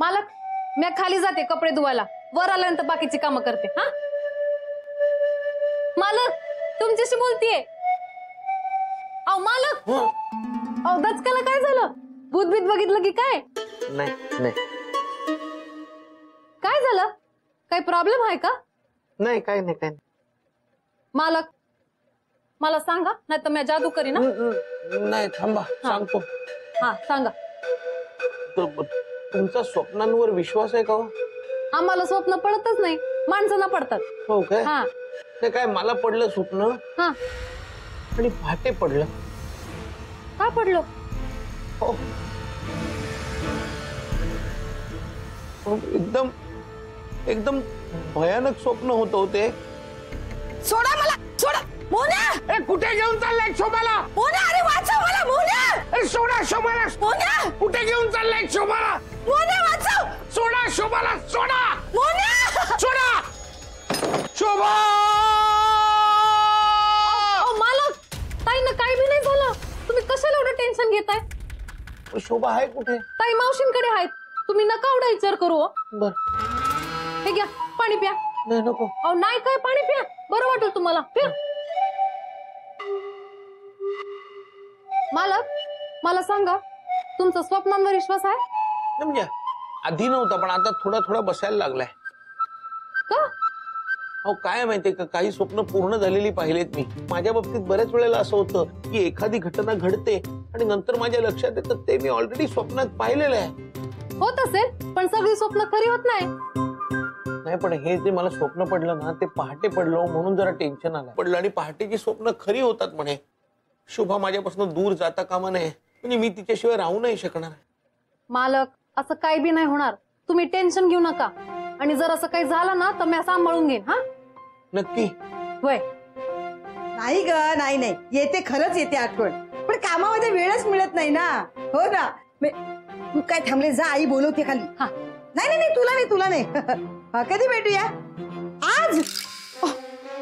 मालक मी खाली जाते कपडे धुवायला, वर आल्यानंतर बाकीची कामं करते. हा मालक तुमच्याशी बोलतीये. अहो मालक, अहो दचकाला काय झालं? भूतभीत बघितलं की काय? नाही नाही. काय झालं? काही प्रॉब्लेम आहे का? नाही काय नाही काय नाही. मालक मला सांगा, नाही तर मी जादू करीन. नाही थांबा सांगतो. हा सांगा. तुमचा स्वप्नांवर विश्वास आहे का? आम्हाला स्वप्न पडतच नाही, माणसांना पडतात. हो काय? हा ते काय मला पडलं स्वप्न हा. आणि पहाटे पडलं. का पडलो? हो एकदम एकदम भयानक स्वप्न होतं ते. सोडा मला, सोडा. मोन्या, अरे कुठे घेऊन चाललाय शोभाला? मोन्या, अरे वाचव मला मोन्या. अरे सोडा शोभाला. मोन्या, कुठे घेऊन चाललाय शोभाला? मोन्या वाचव. सोडा शोभाला, सोडा. मोन्या, सोडा शोभा. मालक ताई ना काही भी नाही झालं, तुम्ही कशाला एवढं टेन्शन घेताय? शोभा आहे कुठे? ताई मावशींकडे आहेत, तुम्ही नका एवढा विचार करू. बर हे घ्या पाणी प्या. नाही नको. अहो नाही काय, पाणी प्या, बरं वाटेल तुम्हाला. प्या. मालक मला सांगा, तुमचा स्वप्नांवर विश्वास आहे? म्हणजे आधी नव्हता पण आता थोडा थोडा बसायला लागलाय. का? अहो काय माहितीये का, काही स्वप्न पूर्ण झालेली पाहिलेत मी. माझ्या बाबतीत बऱ्याच वेळेला असं होतं की एखादी घटना घडते आणि नंतर माझ्या लक्षात येतं ते मी ऑलरेडी स्वप्नात पाहिलेलं आहे. होत असेल, पण सगळी स्वप्न खरी होत नाही. नाही पण हे जे मला स्वप्न पडलं ना ते पहाटे पडलं म्हणून जरा टेन्शन आलं. पडलं आणि पहाटेची स्वप्न खरी होतात म्हणे. शुभा माझ्यापासून दूर जाता कामा नये, म्हणजे मी तिच्याशिवाय राहू नाही शकणार. मालक असं काही बी नाही होणार, तुम्ही टेन्शन घेऊ नका. आणि जर असं काही झालं ना तर मी सांभाळून घेईन. हा नक्की? होय. नाही ग, नाही नाही, येते खरंच येते आठवण, पण कामामध्ये वेळच मिळत नाही ना. हो ना. तू काय थांबले, जा आई बोलवते खाली. हा. नाही नाही नाही, तुला नाही, तुला नाही. हा, कधी भेटूया? आज?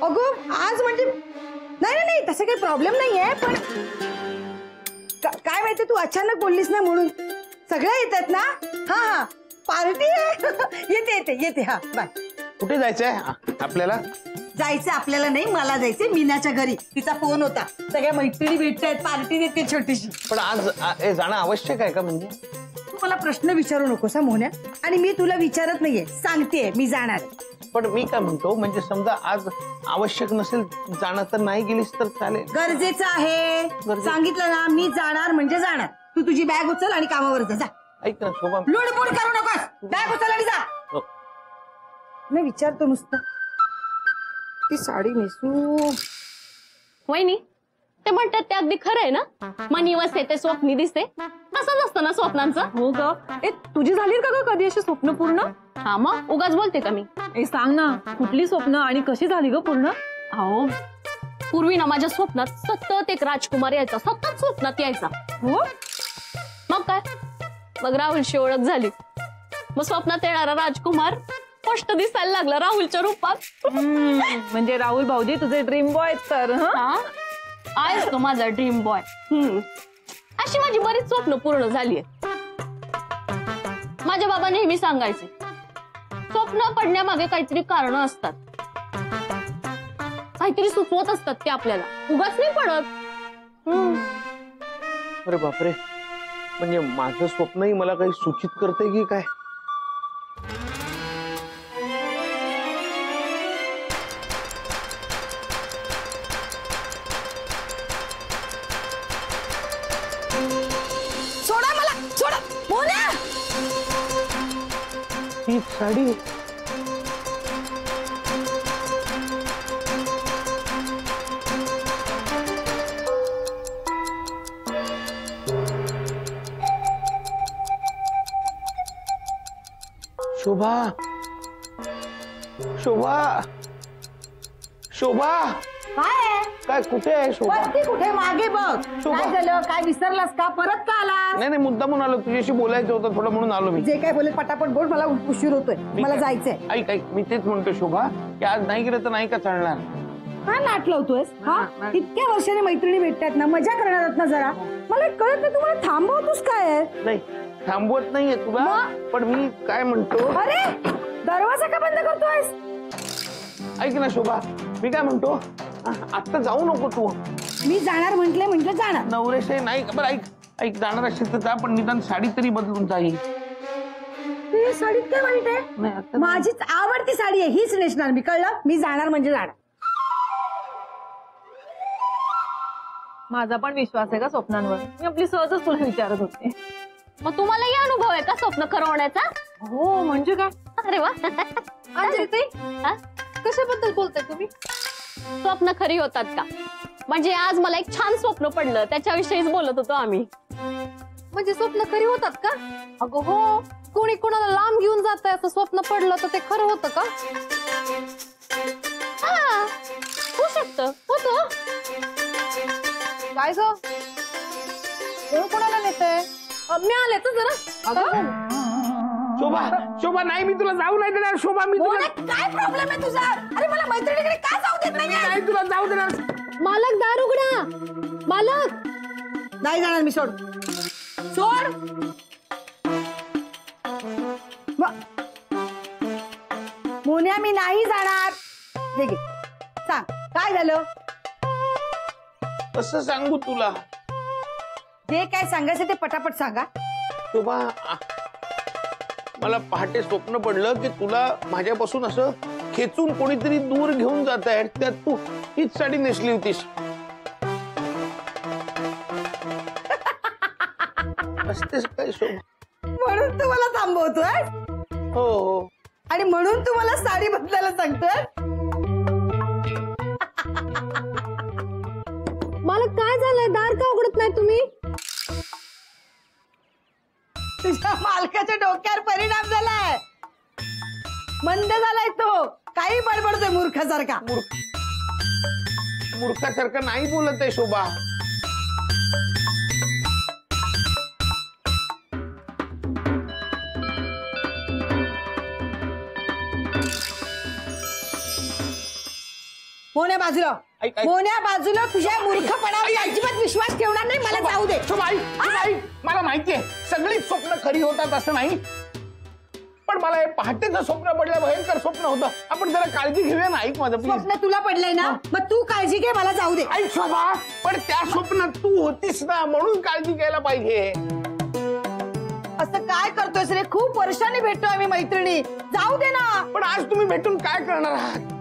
अगं आज म्हणजे नाही नाही नाही, तसं काही प्रॉब्लेम नाहीये, पण काय माहिती तू अचानक बोललीस ना म्हणून. सगळ्या येतात ना? हा हा, पार्टी आहे. येते येते येते. हा बाय. कुठे जायचंय आपल्याला? जायचं आपल्याला नाही, मला जायचंय मीनाच्या घरी. तिचा फोन होता, सगळ्या मैत्रिणी भेटतायत, पार्टी देते छोटीशी. पण आज जाणं आवश्यक आहे का? म्हणजे तू मला प्रश्न विचारू नकोस मोन्या, आणि मी तुला विचारत नाहीये, सांगतेय मी जाणार. पण मी काय म्हणतो, म्हणजे समजा आज आवश्यक नसेल जाणं तर नाही गेलीस तर चालेल? गरजेचं आहे, सांगितलं ना, मी जाणार म्हणजे जाणार. तू तुझी बॅग उचल आणि कामावर जा. ऐक ना शोभा, लुडबुड करू नकोस, बॅग उचल आणि जा. मी विचारतो नुसतं, ती साडी नेसू. वहिनी ते म्हणतात ते अगदी खरं आहे ना, मनी वसे ते स्वप्नी दिसते, तसंच असतं ना स्वप्नांचं. हो ग. तुझी झाली का ग कधी अशी स्वप्न पूर्ण? हा मग उगाच बोलते का मी? सांग ना, कुठली स्वप्न आणि कशी झाली ग पूर्ण? अहो पूर्वी ना माझ्या स्वप्नात सतत एक राजकुमार यायचा, सतत स्वप्नात यायचा. हो मग काय, मग राहुलची ओळख झाली. मग स्वप्नात येणारा राजकुमार स्पष्ट दिसायला लागला राहुलच्या रूपात. म्हणजे राहुल भाऊजी तुझे ड्रीम बॉय तर? हा आहेस तो माझा ड्रीम बॉय. अशी माझी बरीच स्वप्न पूर्ण झाली. माझे बाबा नेहमी सांगायचे, स्वप्न पडण्यामागे काहीतरी कारण असतात, काहीतरी सुचवत असतात ते आपल्याला, उगाच नाही पडत. अरे बापरे, म्हणजे माझं स्वप्नही मला काही सूचित करते की काय? सोडा मला, सोडा मोन्या. ही साडी शोभा, शोभा, शोभा. काय कुठे आहे शोभा? कुठे मागे बघ. काय झालं, काय विसरलास का? परत का आला? नाही नाही, मुद्दा म्हणून आलो, तुझ्याशी बोलायचं होतं थोडं म्हणून आलो मी. जे काय बोलेल पटापट बोल, मला उशीर होतोय, मला जायचंय. ऐक ऐक, मी तेच म्हणतो शोभा की आज नाही गेलं तर नाही का चालणार? काय नाट लावतोयस? हा, इतक्या वर्षाने मैत्रिणी भेटतात ना, मजा करणार आहोत ना जरा. मला कळत नाही, तुम्हाला थांबवतोस काय? नाही थांबवत नाहीये तुला, मग? पण मी काय म्हणतो, अरे दरवाजा का बंद करतोयस? ऐक ना शोभा, मी काय म्हणतो, आता जाऊ नको तू. मी जाणार म्हंटल जाणार. नवरेशे नाही, बरं ऐक ऐक, जाणार असेल तर जा, पण निदान साडी तरी बदलून जाईल. ते साडीत काय वाईट आहे? नाही, आता माझीच आवडती साडी आहे, हीच नेसणार मी, कळलं? मी जाणार म्हणजे जाणार. माझा पण विश्वास आहे का स्वप्नांवर. मी आपली सहजच तुला विचारत होते. मग तुम्हालाही अनुभव आहे का स्वप्न खरं होण्याचा? हो म्हणजे काय? अरे वा. अंजली हा? कशाबद्दल बोलताय तुम्ही? स्वप्न खरी होतात का? म्हणजे आज मला एक छान स्वप्न पडलं, त्याच्याविषयीच बोलत होतो आम्ही. म्हणजे स्वप्न खरी होतात का? अगं हो, कोणी कोणाला लांब घेऊन जात असं स्वप्न पडलं तर ते खरं होतं का? हा, होऊ शकतं, होतं. काय ग, कोण कोणाला नेतंय? मी आले तर जरा. अगं शोभा शोभा, नाही मी तुला जाऊ नाही देणार. शोभा मी तुला, काय प्रॉब्लेम आहे तुझा? अरे मला मैत्रिणीकडे का जाऊ देत मी नाही तुला जाऊ देणार. मालक, दार उघडा. मालक, नाही जाणार मी. सोड सोड. मोन्या, मी नाही जाणार. हे घे, सांग काय झालं? कसं सांगू तुला जे काय सांगायचं ते पटापट सांगा. शोभा, मला पहाटे स्वप्न पडलं की तुला माझ्यापासून असं खेचून कोणीतरी दूर घेऊन जात आहे, त्यात तू हीच साडी नेसली होतीस. असतेस काय शोभा? म्हणून तू मला थांबवतोय हो हो, आणि म्हणून तू मला साडी बदलायला सांगतोय. मालक काय झालंय? दार का उघडत नाही तुम्ही? तुझ्या मालकाच्या डोक्यावर परिणाम झालाय, मंद झालाय तो. काही बडबडतोय मूर्खासारखा. मूर्खासारखं नाही बोलत आहे शोभा. मोन्या बाजूला, ऐक, ऐक. मोन्या बाजूला. तुझ्या मूर्खपणावर अजिबात विश्वास ठेवणार नाही. मला जाऊ दे. शोभा, ऐक, मला माहितीये सगळीच स्वप्न खरी होतात असं नाही, पण मला हे पहाटेचं स्वप्न पडलं, भयंकर स्वप्न होतं. आपण जरा काळजी घेऊया ना. ऐक माझं प्लीज. स्वप्न तुला पडलंय ना, मग तू काळजी घे. मला जाऊ दे. ऐक शोभा, पण त्या स्वप्नात तू होतीस ना, म्हणून काळजी घ्यायला पाहिजे. असं काय करतोयस रे? खूप वर्षांनी भेटतो आम्ही मैत्रिणी. जाऊ दे ना. पण आज तुम्ही भेटून काय करणार आहात?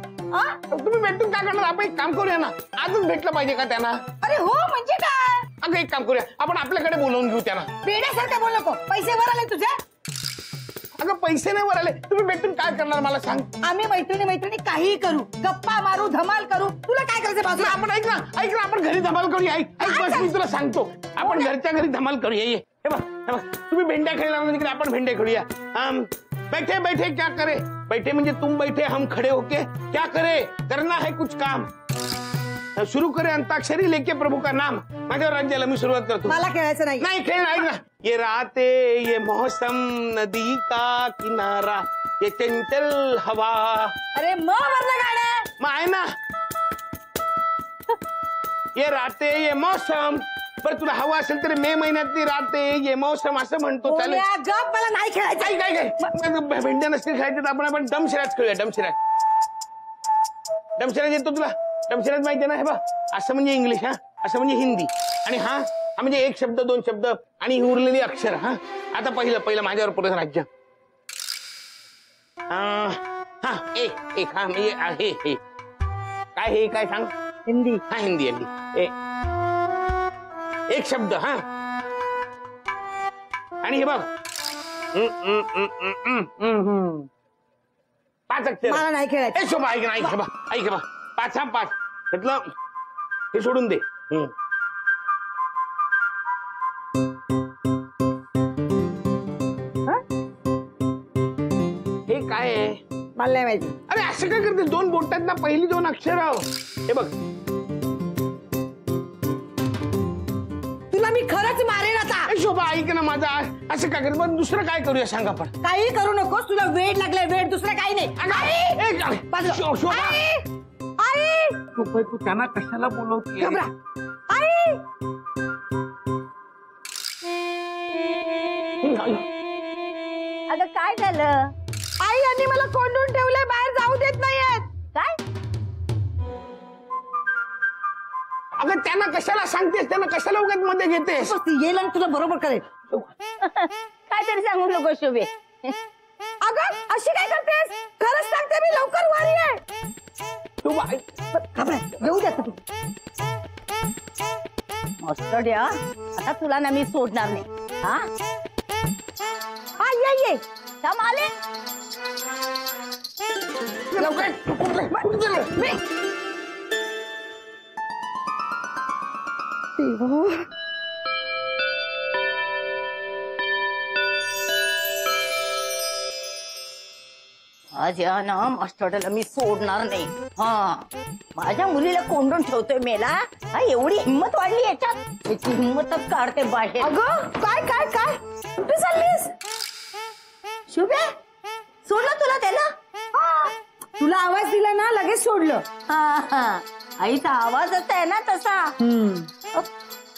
तुम्ही भेटून काय करणार? आपण एक काम करूया ना, आजच भेटलं पाहिजे का त्यांना? अरे हो म्हणजे काय? अगं एक काम करूया, आपण आपल्याकडे बोलवून घेऊ त्यांना. बेड्यासारखं बोल नको. पैसे वर आले तुझे? अगं पैसे नाही वर आले, तुम्ही भेटून काय करणार मला सांग. आम्ही मैत्रिणी काहीही करू, गप्पा मारू, धमाल करू. तुला काय करायचं बाजूला? आपण ऐक ना, आपण घरी धमाल करूया. ऐक बस, मी तुला सांगतो, आपण घरच्या घरी धमाल करूया. ये हे बघ, तुम्ही भेंड्या खेळणार तिकडे, आपण भेंड्या खेळूया. बैठे बैठे क्या करे, बैठे म्हणजे तुम बैठे हम खड़े होके क्या करे, करना है कुछ काम, शुरू करे अंताक्षरी लेके प्रभू का नाम. माझ्यावर राज्याला मी सुरुवात करतो. मला खेळायचं नाही. नाही खेळ नाही ना. ये राते ये मौसम नदी का किनारा ये चंचल हवा. अरे मग वरलं गाणं मग आहे ना. ये राते ये मौसम, पर तुला हवा असेल तर मे महिन्यातली राते ये मौसम असं म्हणतो. चालेल. गप, मला नाही खेळायचं. काय भेंड्या नसतील खायचे तर आपण दमशिराज खेळूया. दमशिराज येतो तुला? दमशिराज माहिती ना? हे बघ, असं म्हणजे इंग्लिश, हा असं म्हणजे हिंदी, आणि हा म्हणजे एक शब्द दोन शब्द आणि उरलेली अक्षर. हा आता पहिलं माझ्यावर पुढे राज्य. हा एक हा म्हणजे हे काय, हे काय सांग? हिंदी. हा हिंदी. एक शब्द. हा आणि हे बघ, 5 अक्षर. मला नाही खेळायचं. शोभा ऐक ना, ऐक बा 5 हा 5 म्हटलं, हे सोडून दे. हे काय आहे? मला नाही माहिती. अरे असं काय करते? 2 बोटात ना, पहिली 2 अक्षर. हे बघ, तुला मी खरंच मारेन आता. शोभा ऐक ना माझा, असं काय करत? पण दुसरं काय करूया सांग आपण? काही करू नकोस. तुला वेळ लागलाय, वेळ. दुसरं काही नाही. शोभा, आई, तू त्यांना कशाला बोलवते? घबरा. आई, अगं काय झालं? आई यांनी मला कोंडून ठेवलंय, बाहेर जाऊ देत नाहीयेत. काय? अगं त्यांना कशाला सांगतेस, त्यांना कशाला उगाच मध्ये घेतेस? येईल आणि तुला बरोबर करेल. काहीतरी सांगू नको शोभे. अगं अशी काय करतेस? खरंच सांगते मी, लवकर वर ये. तू बाई, येऊ द्या तू. मस्त द्या, आता तुला ना मी सोडणार नाही. हा हा ये. थांब आले. लवकर कुठं चाललं? देवा. आज या ना मास्टरला मी सोडणार नाही. हा माझ्या मुलीला कोंडून ठेवतोय मेला. हा एवढी हिंमत वाढली याच्यात, त्याची हिंमतच काढते बाहेर. अगं काय काय काय कुठे चाललीस? शुभे सोडलं तुला त्याला? तुला आवाज दिला ना, लगेच सोडलं. हा आईचा आवाजच आहे ना तसा.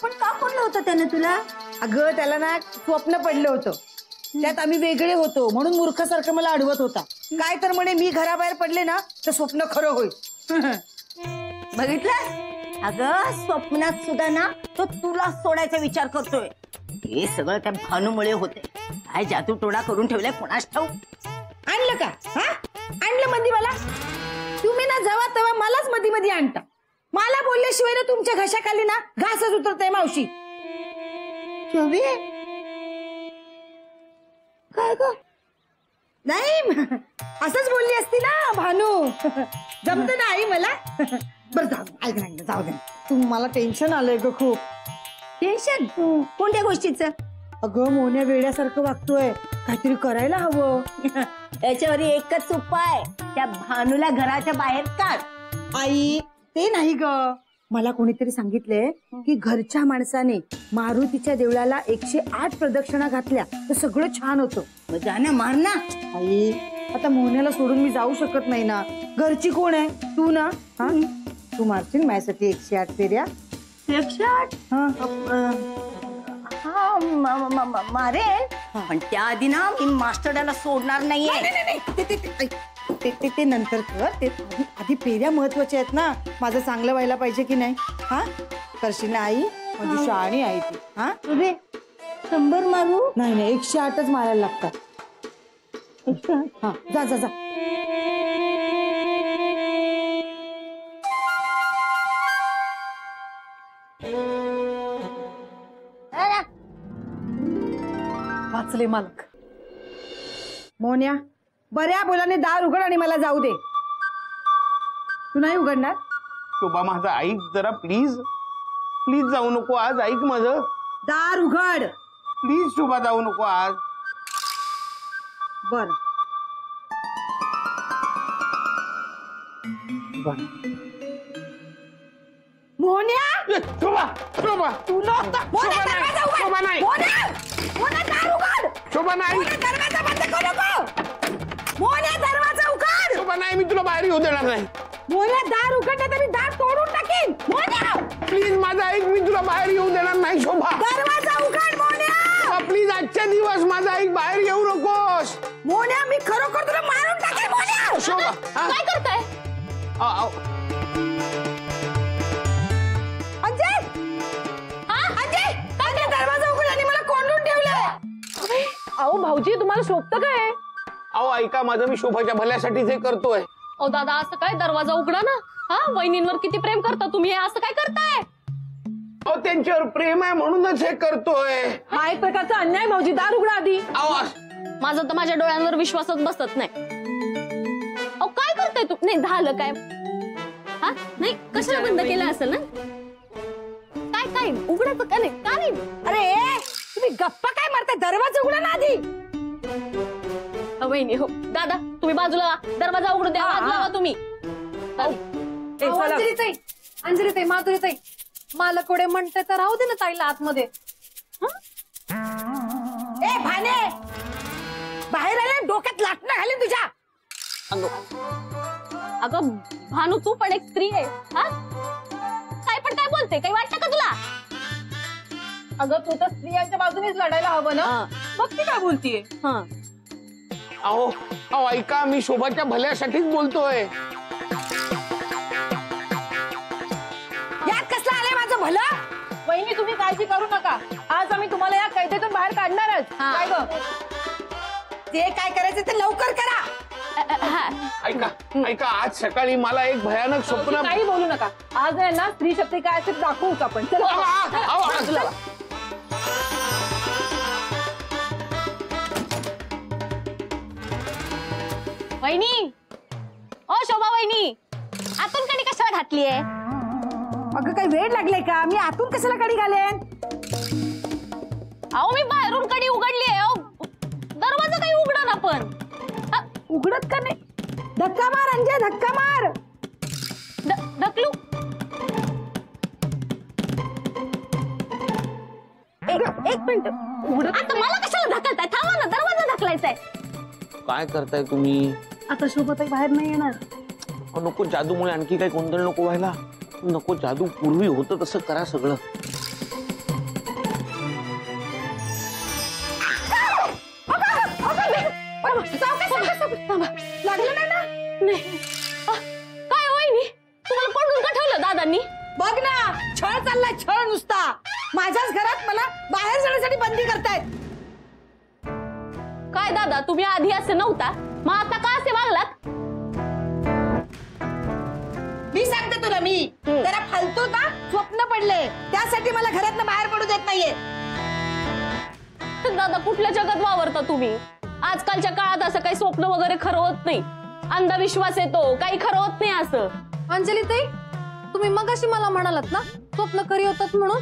पण का पडलं होतं त्याने तुला? अगं त्याला ना स्वप्न पडलं होतं, त्यात आम्ही वेगळे होतो म्हणून मूर्खासारखं मला अडवत होता. काय तर म्हणे मी घराबाहेर पडले ना तर स्वप्न खरं होईल. बघितलं? अगं स्वप्नात सुद्धा ना तो तुला सोडायचा विचार करतोय. हे सगळं त्या भानूमुळे होते. काय जादू टोणा करून ठेवलाय कोणास ठाऊक. आणलं का? हा आणलं मध्ये मला. तुम्ही ना जेव्हा तेव्हा मलाच मध्ये मध्ये आणता. मला बोलल्याशिवाय ना तुमच्या घशाखाली ना घासच उतरतय मावशी. काय ग? नाही असंच बोलली असती ना भानू. जमत ना आई मला. बरं जाऊ ऐक ना, जाऊ दे. तू मला टेन्शन आलंय ग खूप. टेन्शन कोणत्या गोष्टीचं? अगं मोन्या वेड्यासारखं वागतोय, काहीतरी करायला हवं. याच्यावर एकच उपाय, त्या भानूला घराच्या बाहेर काढ. आई ते नाही ग, मला कोणीतरी सांगितलंय की घरच्या माणसाने मारुतीच्या देवळाला 108 प्रदक्षिणा घातल्या तर सगळं छान होतं. मग जा ना, मार ना. आई आता मोन्याला सोडून मी जाऊ शकत नाही ना. घरची कोण आहे? तू ना. हा तू मारशील माझ्यासाठी 108 फेऱ्या? 108? हा हा मारेल, पण त्याआधी ना मी मास्टरला सोडणार नाहीये. ते नंतर कर. ते आधी फेऱ्या महत्वाच्या आहेत ना. माझं चांगलं व्हायला पाहिजे की नाही. हा करशील ना आई? माझी शहाणी आई ती. हा 100 मारू? नाही 108च मारायला लागतात. हा जा जा जा. वाचले मालक. मोन्या बऱ्या बोलाने दार उघड आणि मला जाऊ दे. तू नाही उघडणार? शोभा माझं ऐक जरा प्लीज. प्लीज जाऊ नको आज, ऐक माझं. दार उघड. प्लीज शोभा जाऊ नको आज. बर मोन्या शोभा शोभा तुला शोभा नाही, शोभा नाही. दार उघड. शोभा नाही, दरवाजा बंद करू नको. मोन्या दरवाजा उघड. शोभा नाही, मी तुला बाहेर येऊ देणार नाही. मोन्या दार उघडलं तर मी दार तोडून टाकीन. मोन्या प्लीज माझं ऐक, मी तुला बाहेर येऊ देणार नाही. शोभा दरवाजा उघड. मोन्या प्लीज आजच्या दिवस माझं ऐक, बाहेर येऊ नकोस. मोन्या मी खरोखर तुला मारून टाकेन. मोन्या शोभा हा. काय करताय? अजय अजय काय दरवाजा उघड आणि मला कोंडून ठेवलं. अहो भाऊजी तुम्हाला शोभतं काय? अहो ऐका माझं, मी शोभाच्या भल्यासाठीच हे करतोय. ओ दादा असं काय, दरवाजा उघडा ना. हा वहिनींवर किती प्रेम करता तुम्ही, हे असं काय करताय? अहो त्यांच्यावर प्रेम आहे म्हणूनच हे करतोय. हा एक प्रकारचा अन्याय भाऊजी. दार उघडा आधी. माझा तर माझ्या डोळ्यांवर विश्वासच बसत नाही. अहो काय करताय तू? नाही झालं काय? हा नाही कशाला बंद केलं असेल ना? काय काय उघडायचं का नाही? का नाही? अरे तुम्ही गप्पा काय मारताय? दरवाजा उघडा ना आधी. वहिनी हो दादा तुम्ही बाजूला वा. दरवाजा उघडू द्या. बाजूला वा तुम्ही. अंजली ताई माधुरी ताई मालकोडे म्हणते तर राहू दे ना ताईला आतमध्ये. ए भाने बाहेर आले, डोक्यात लाटणं घालीन तुझ्या. अगं भानू तू पण एक स्त्री आहे. हा काय पण काय बोलते? काही वाटतं का तुला? अगं तू तर स्त्रियांच्या बाजूनेच लढायला हवं ना. बघ ती काय बोलतीये. हा अहो अहो ऐका, मी शोभाच्या भल्यासाठीच बोलतोय. यात कसलं आलंय माझं भलं. वहिनी तुम्ही काळजी करू नका, आज आम्ही तुम्हाला या कैदेतून बाहेर काढणारच. हा. काय ग, ते काय करायचं ते लवकर करा. ऐका ऐका, आज सकाळी मला एक भयानक स्वप्न. काही बोलू नका, आज आहे ना स्त्री शक्ती काय असेल दाखवूच आपण. चला. अहो, वहिनी, ओ शोभा वहिनी, आतून कडी कशाला घातलीये? अगं काही वेळ लागलाय का, मी आतून कशाला कडी घालेन. अहो मी बाहेरून कडी उघडली आहे. दरवाजा काही उघडा ना पण. उघडत का नाही. धक्का मार अंजय, धक्का मार. ढकलू. एक मिनिट. आता मला कशाला ढकलताय? थांबा ना, दरवाजा ढकलायचा आहे. काय करताय तुम्ही? आता शोभताई बाहेर नाही येणार. अहो, नको जादूमुळे आणखी काही गोंधळ नको व्हायला. नको, जादू पूर्वी होतं तसं करा सगळं. लागलं नाही ना. नाही. काय वहिनी, तुम्हाला कोंडून का ठेवलं दादांनी? बघ ना, छळ चाललाय, छळ नुसता. माझ्याच घरात मला बाहेर जाण्यासाठी बंदी करतायत. काय दादा, तुम्ही आधी असे नव्हता, मग आता का असे वागलात? मी सांगते तुला, मी जरा फालतू ना स्वप्न पडले, त्यासाठी मला घरातनं बाहेर पडू देत नाहीये. दादा कुठल्या जगात वावरता तुम्ही? आजकालच्या काळात असं काही स्वप्न वगैरे खरं होत नाही. अंधविश्वास येतो, काही खरं होत नाही असं. अंजली ताई, तुम्ही मगाशी मला म्हणालात ना स्वप्न खरी होतात म्हणून.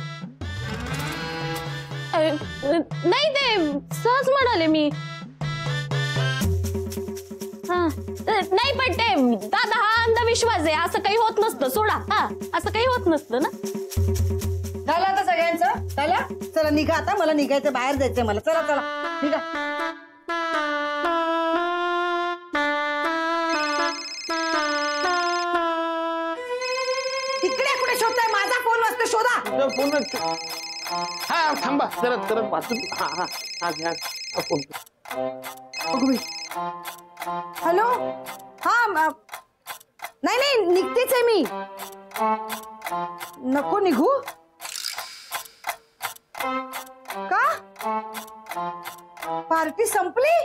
नाही, ते सहज म्हणाले मी. नाही पण ते दादा, हा अंधविश्वास आहे, असं काही होत नसतं. सोडा, हा असं काही होत नसतं ना. झालं आता सगळ्यांचं. चला चला निघा आता, मला निघायचं, बाहेर जायचंय मला. चला चला निघा. तिकडे कुठे शोधताय? माझा फोन वाजतो, शोधा. फोन. हा थांबा, सरत सरत वाचून. हा हा हा घ्या हा फोन. हॅलो. हा नाही नाही, निघतेच आहे मी. नको निघू. का? पार्टी संपली?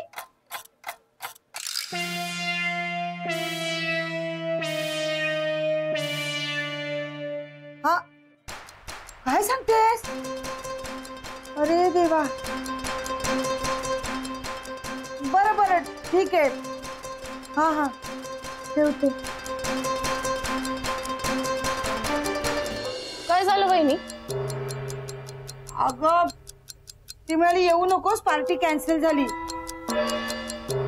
हा, काय सांगतेस? अरे देवा. बरं बरं, ठीक आहे. हा हा, ठेवते. काय झालं वहिनी? अगं ती म्हणाली येऊ नकोस, पार्टी कॅन्सल झाली.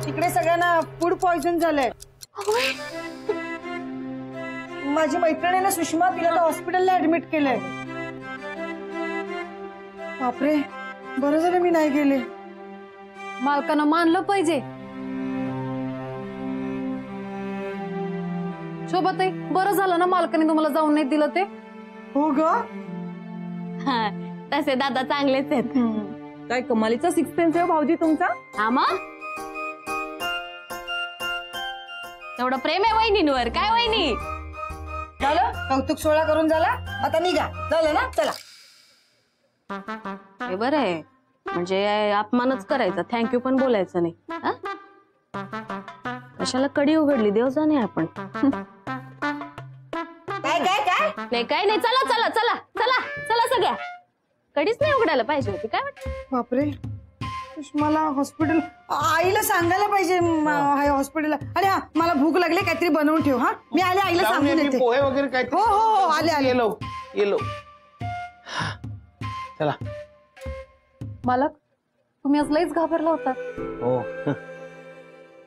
तिकडे सगळ्यांना फूड पॉइझन झालंय. माझी मैत्रीण आहे ना सुषमा, तिला तर हॉस्पिटलला ऍडमिट केलंय. बापरे, बरं झालं मी नाही गेले. मालकानं मानलं पाहिजे. शोभाताई, बरं झालं ना मालकाने तुम्हाला जाऊन नाही दिलं ते. हो ग, हा, तसे दादा चांगलेच आहेत. काय कमालीचा सिक्स सेन्स आहे भाऊजी तुमचा. हा मग, एवढं प्रेम आहे वहिनींवर. काय वहिनी? झालं कौतुक सोहळा करून झाला, आता निघा. झालं ना, चला. हे बरं आहे, म्हणजे अपमानच करायचा, थँक्यू पण बोलायचं नाही. हा? कशाला कडी उघडली देव जाणे आपण. काय काय काय नाही काय नाही, चला चला चला चला चला सगळ्या. कधीच नाही उघडायला पाहिजे होती. काय वाटत? बापरे, सुषमाला हॉस्पिटल, आईला सांगायला पाहिजे हॉस्पिटलला. अरे हा, मला भूक लागली, काहीतरी बनवून ठेव. हा, मी आले, आईला जाऊन सांगून ये, येते. मी पोहे वगैरे काय. हो हो हो, आले आले. Yellow yellow. चला. मालक, तुम्ही आज लईच घाबरला होता. हो,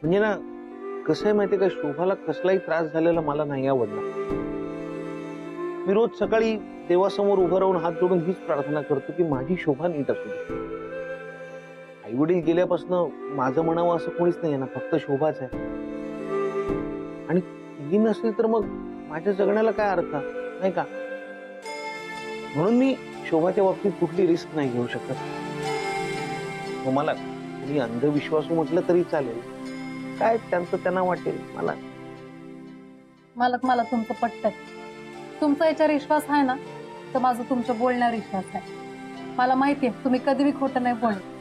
म्हणजे ना कसं आहे माहितीये का, शोभाला कसलाही त्रास झालेला मला नाही आवडला. मी रोज सकाळी देवासमोर उभं राहून हात जोडून हीच प्रार्थना करतो की माझी शोभा नीट असू दे. आई वडील गेल्यापासून माझं म्हणावं असं कोणीच नाही ना, फक्त शोभाच आहे. आणि ही नसेल तर मग माझ्या जगण्याला काय अर्थ नाही का. म्हणून मी शोभाच्या बाबतीत कुठली रिस्क नाही घेऊ शकत. मला मी अंधविश्वासू म्हटलं तरी चालेल. काय त्यांचं त्यांना वाटेल. मालक मला तुमचं पटतंय. तुमचा याच्यावर विश्वास आहे ना, तर माझा तुमच्या बोलण्यावर विश्वास आहे. मला माहितीये तुम्ही कधी बी खोटं नाही बोलणार.